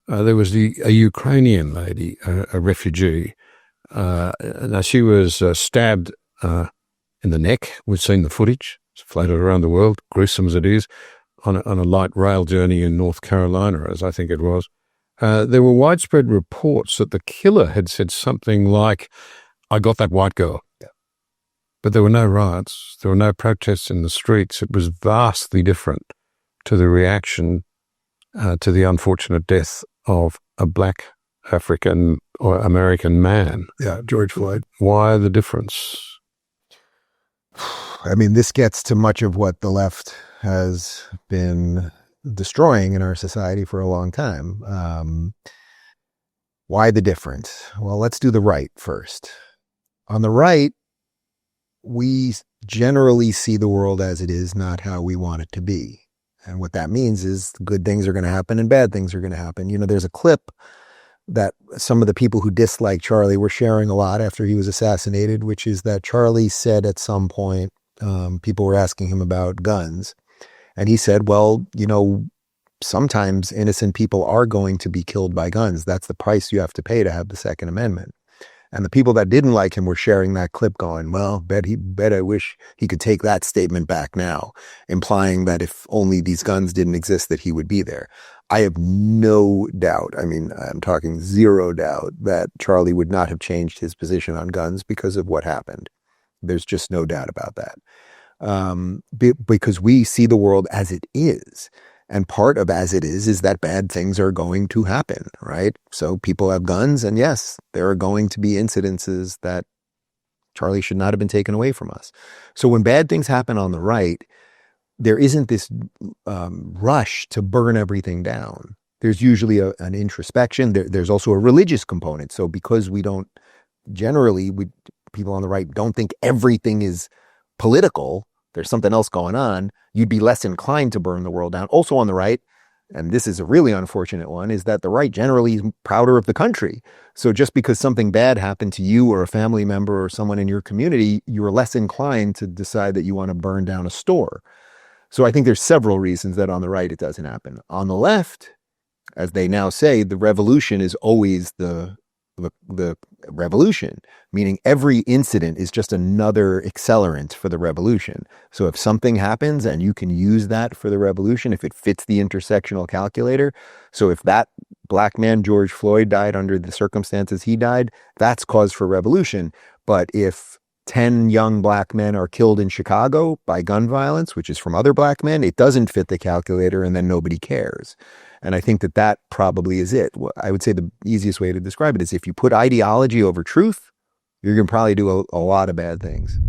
There was a Ukrainian lady, a refugee. Now she was stabbed in the neck. We've seen the footage. It's floated around the world, gruesome as it is, on a light rail journey in North Carolina, as I think it was. There were widespread reports that the killer had said something like, "I got that white girl." Yeah. But there were no riots. There were no protests in the streets. It was vastly different to the reaction to the unfortunate death of a black African or American man. Yeah, George Floyd. Why the difference? I mean, this gets to much of what the left has been destroying in our society for a long time. Why the difference? Well, let's do the right first. On the right, we generally see the world as it is, not how we want it to be. And what that means is good things are going to happen and bad things are going to happen. You know, there's a clip that some of the people who dislike Charlie were sharing a lot after he was assassinated, which is that Charlie said at some point, people were asking him about guns. And he said, well, you know, sometimes innocent people are going to be killed by guns. That's the price you have to pay to have the Second Amendment. And the people that didn't like him were sharing that clip going, well, bet I wish he could take that statement back now, implying that if only these guns didn't exist, that he would be there. I have no doubt, I mean, I'm talking zero doubt, that Charlie would not have changed his position on guns because of what happened. There's just no doubt about that. Because we see the world as it is. And part of as it is that bad things are going to happen, right? So people have guns, and yes, there are going to be incidences that Charlie should not have been taken away from us. So when bad things happen on the right, there isn't this rush to burn everything down. There's usually an introspection. There's also a religious component. So because we don't, generally, people on the right don't think everything is political, there's something else going on, you'd be less inclined to burn the world down. Also on the right, and this is a really unfortunate one, is that the right generally is prouder of the country. So just because something bad happened to you or a family member or someone in your community, you're less inclined to decide that you want to burn down a store. So I think there's several reasons that on the right it doesn't happen. On the left, as they now say, the revolution is always the revolution, meaning every incident is just another accelerant for the revolution. So if something happens and you can use that for the revolution, if it fits the intersectional calculator, so if that black man, George Floyd, died under the circumstances he died, that's cause for revolution. But if 10 young black men are killed in Chicago by gun violence, which is from other black men, it doesn't fit the calculator, and then nobody cares. And I think that probably is it. I would say the easiest way to describe it is if you put ideology over truth, you're going to probably do a lot of bad things.